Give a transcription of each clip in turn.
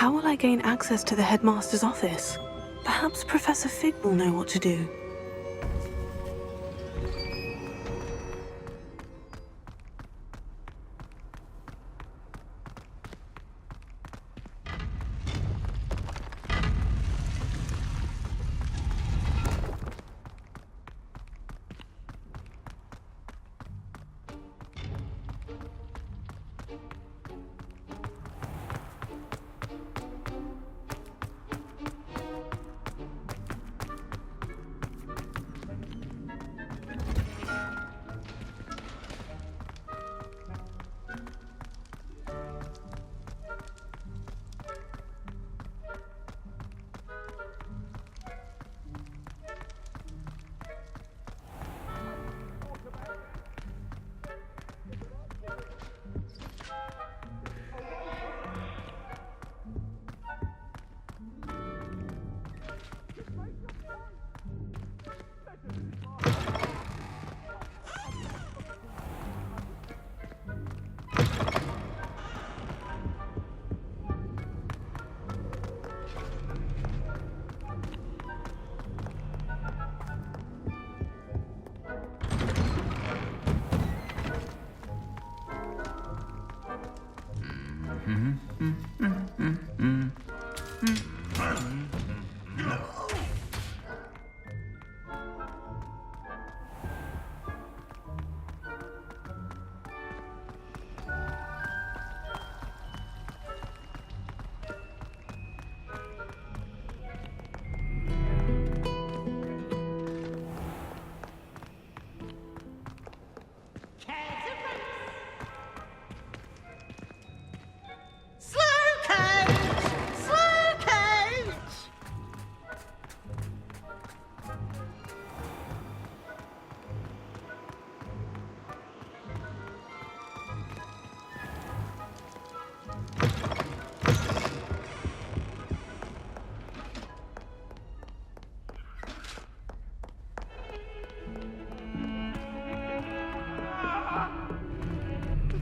how will I gain access to the headmaster's office? Perhaps Professor Fig will know what to do.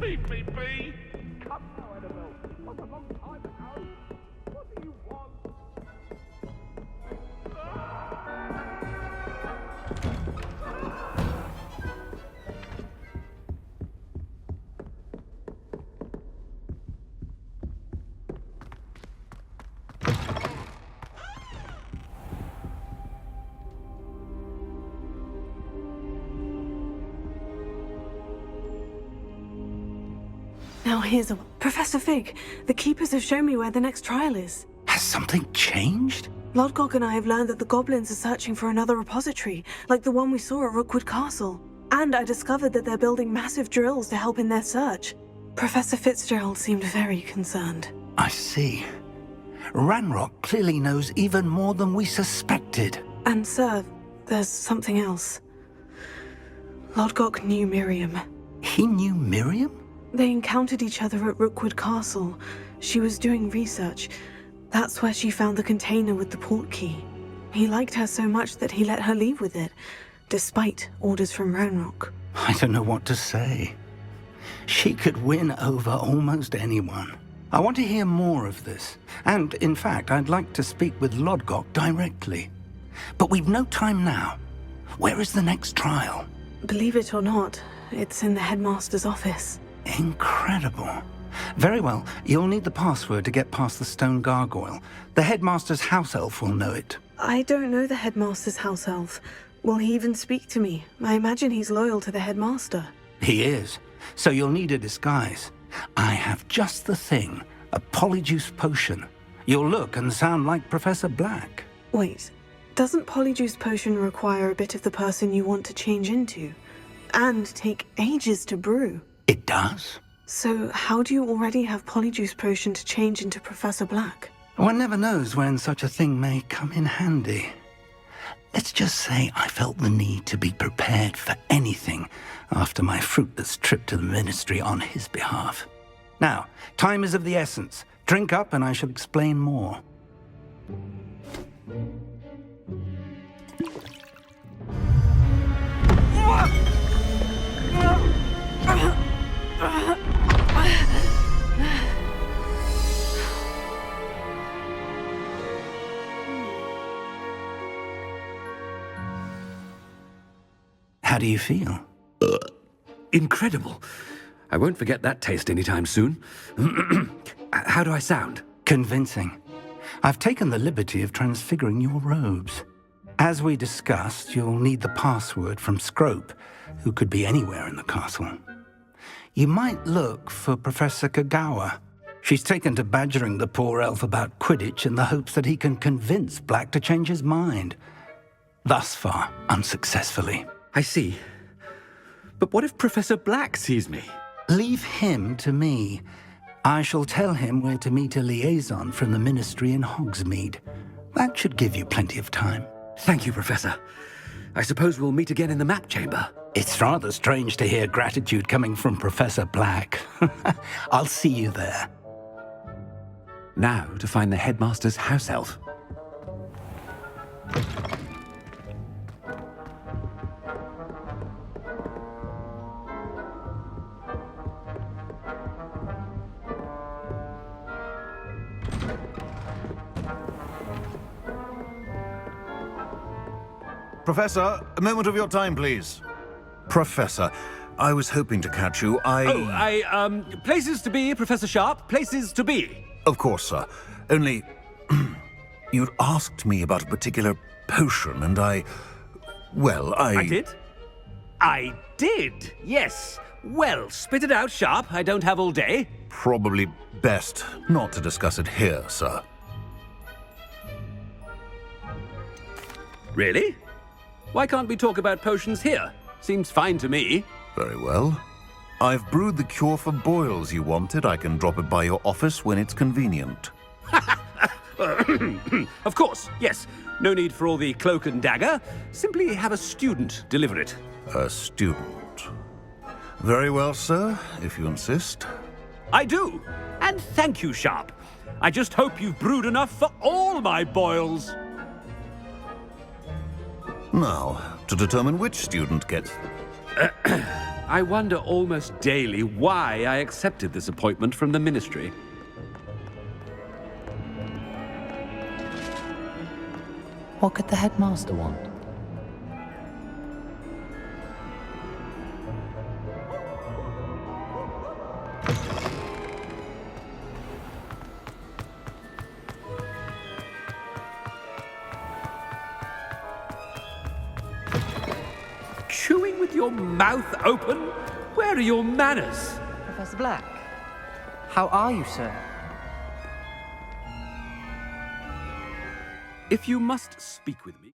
Leave me be! Come now, Annabelle. It was a long time ago. What do you want? Now here's a... Professor Fig, the Keepers have shown me where the next trial is. Has something changed? Lodgok and I have learned that the goblins are searching for another repository, like the one we saw at Rookwood Castle. And I discovered that they're building massive drills to help in their search. Professor Fitzgerald seemed very concerned. I see. Ranrock clearly knows even more than we suspected. And sir, there's something else. Lodgok knew Miriam. He knew Miriam? They encountered each other at Rookwood Castle. She was doing research. That's where she found the container with the port key. He liked her so much that he let her leave with it, despite orders from Ranrock. I don't know what to say. She could win over almost anyone. I want to hear more of this. And, in fact, I'd like to speak with Lodgok directly. But we've no time now. Where is the next trial? Believe it or not, it's in the headmaster's office. Incredible. Very well, you'll need the password to get past the stone gargoyle. The headmaster's house elf will know it. I don't know the headmaster's house elf. Will he even speak to me? I imagine he's loyal to the headmaster. He is. So you'll need a disguise. I have just the thing. A Polyjuice potion. You'll look and sound like Professor Black. Wait, doesn't Polyjuice potion require a bit of the person you want to change into? And take ages to brew? It does. So how do you already have Polyjuice potion to change into Professor Black? One never knows when such a thing may come in handy. Let's just say I felt the need to be prepared for anything after my fruitless trip to the ministry on his behalf. Now, time is of the essence. Drink up and I shall explain more. do you feel? Incredible. I won't forget that taste anytime soon. How do I sound? Convincing. I've taken the liberty of transfiguring your robes. As we discussed, you'll need the password from Scrope, who could be anywhere in the castle. You might look for Professor Kagawa. She's taken to badgering the poor elf about Quidditch in the hopes that he can convince Black to change his mind. Thus far, unsuccessfully. I see. But what if Professor Black sees me? Leave him to me. I shall tell him where to meet a liaison from the Ministry in Hogsmeade. That should give you plenty of time. Thank you, Professor. I suppose we'll meet again in the map chamber. It's rather strange to hear gratitude coming from Professor Black. I'll see you there. Now to find the headmaster's house elf. Professor, a moment of your time, please. Professor, I was hoping to catch you. Places to be, Professor Sharp, places to be. Of course, sir. Only, you'd asked me about a particular potion, and I did? I did, yes. Well, spit it out, Sharp. I don't have all day. Probably best not to discuss it here, sir. Really? Why can't we talk about potions here? Seems fine to me. Very well. I've brewed the cure for boils you wanted. I can drop it by your office when it's convenient. Of course, yes. No need for all the cloak and dagger. Simply have a student deliver it. A student. Very well, sir, if you insist. I do. And thank you, Sharp. I just hope you've brewed enough for all my boils. Now, to determine which student gets... I wonder almost daily why I accepted this appointment from the Ministry. What could the headmaster want? Chewing with your mouth open? Where are your manners? Professor Black, how are you, sir? If you must speak with me...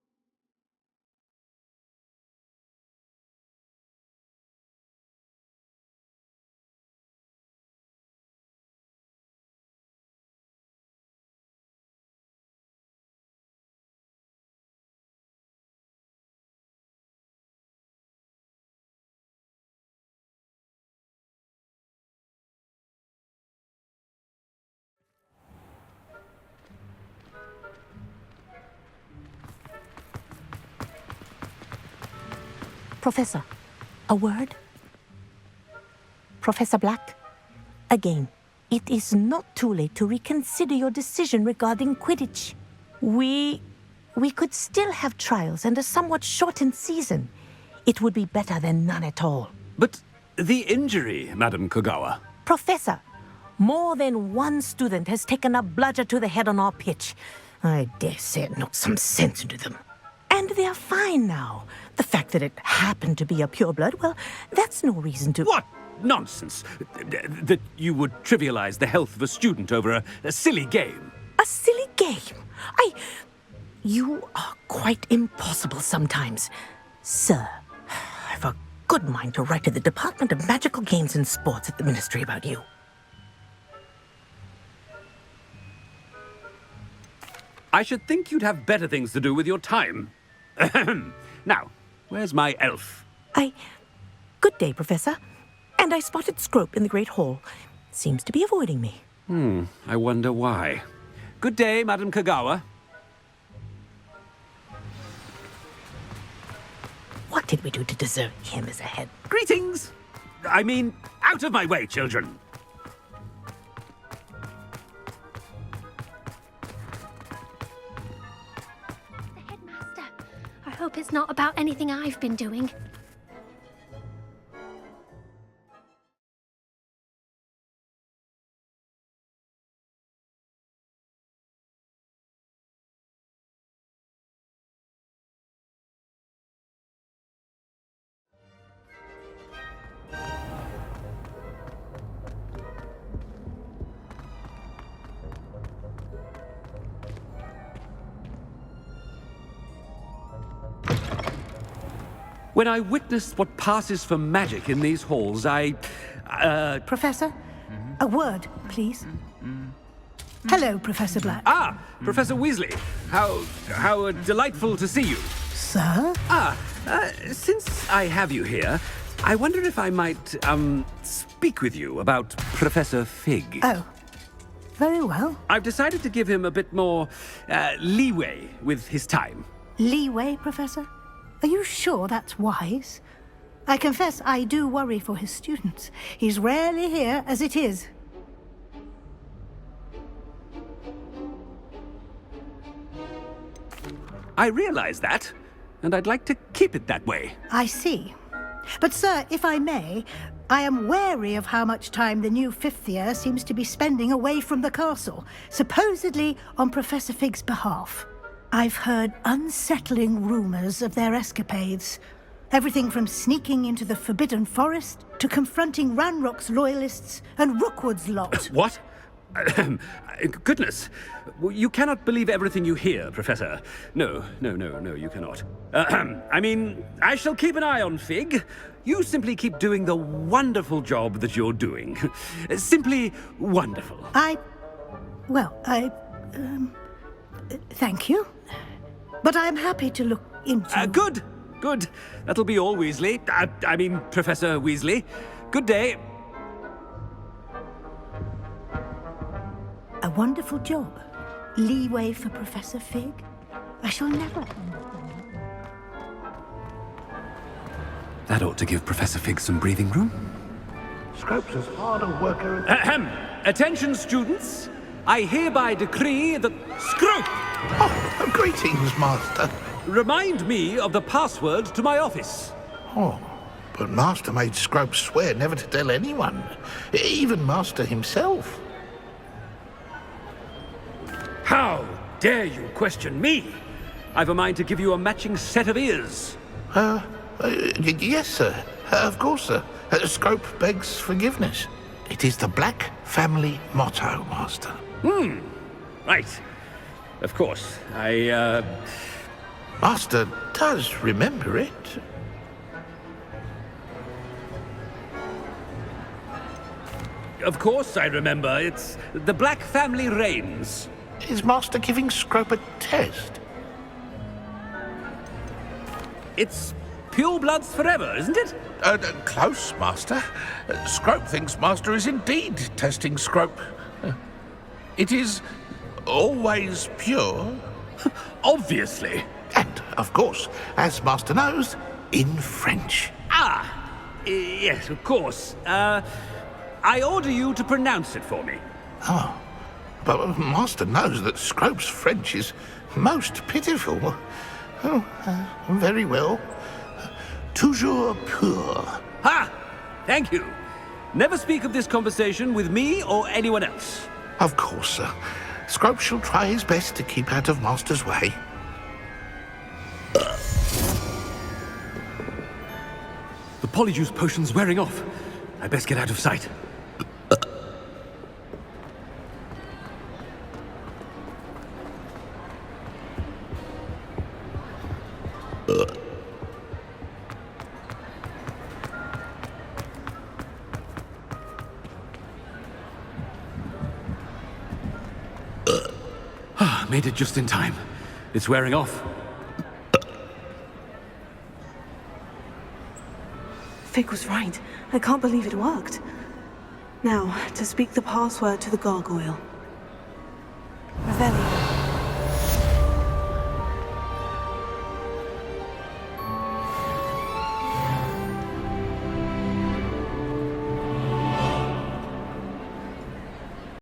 Professor, a word? Professor Black, again, it is not too late to reconsider your decision regarding Quidditch. We could still have trials and a somewhat shortened season. It would be better than none at all. But the injury, Madam Kagawa. Professor, more than one student has taken a bludger to the head on our pitch. I dare say it knocked some sense into them. And they're fine now. The fact that it happened to be a pureblood, well, that's no reason to... What nonsense! That you would trivialize the health of a student over a silly game. A silly game? You are quite impossible sometimes. Sir, I've a good mind to write to the Department of Magical Games and Sports at the Ministry about you. I should think you'd have better things to do with your time. Now, where's my elf? Good day, Professor. And I spotted Scrope in the Great Hall. Seems to be avoiding me. I wonder why. Good day, Madam Kagawa. What did we do to deserve him as a head? Greetings! I mean, out of my way, children. The headmaster. I hope it's not about anything I've been doing. When I witnessed what passes for magic in these halls, Professor, a word, please. Hello, Professor Black. Ah, Professor Weasley. How delightful to see you. Sir? Since I have you here, I wonder if I might, speak with you about Professor Fig. Oh, very well. I've decided to give him a bit more, leeway with his time. Leeway, Professor? Are you sure that's wise? I confess I do worry for his students. He's rarely here as it is. I realize that, and I'd like to keep it that way. I see. But, sir, if I may, I am wary of how much time the new fifth year seems to be spending away from the castle, supposedly on Professor Fig's behalf. I've heard unsettling rumors of their escapades. Everything from sneaking into the Forbidden Forest to confronting Ranrock's loyalists and Rookwood's lot. What? Goodness. You cannot believe everything you hear, Professor. No, you cannot. I mean, I shall keep an eye on Fig. You simply keep doing the wonderful job that you're doing. Simply wonderful. Thank you. But I'm happy to look into... Good. That'll be all, Weasley. I mean, Professor Weasley. Good day. A wonderful job. Leeway for Professor Fig. I shall never... That ought to give Professor Fig some breathing room. Scrope's as hard a worker as... Ahem. Attention, students. I hereby decree that Scrope... Oh, greetings, Master. Remind me of the password to my office. Oh, but Master made Scrope swear never to tell anyone, even Master himself. How dare you question me? I've a mind to give you a matching set of ears. Yes, sir. Of course, sir. Scrope begs forgiveness. It is the Black family motto, Master. Right. Of course. Master does remember it. Of course I remember. It's the Black family reigns. Is Master giving Scrope a test? It's pure bloods forever, isn't it? Close, Master. Scrope thinks Master is indeed testing Scrope. It is always pure. Obviously. And, of course, as Master knows, in French. Yes, of course. I order you to pronounce it for me. Oh, but Master knows that Scrope's French is most pitiful. Oh, very well. Toujours pur. Ha! Thank you. Never speak of this conversation with me or anyone else. Of course, sir. Scrope shall try his best to keep out of Master's way. The Polyjuice potion's wearing off. I best get out of sight. Made it just in time. It's wearing off. Fig was right. I can't believe it worked. Now, to speak the password to the gargoyle. Revelio.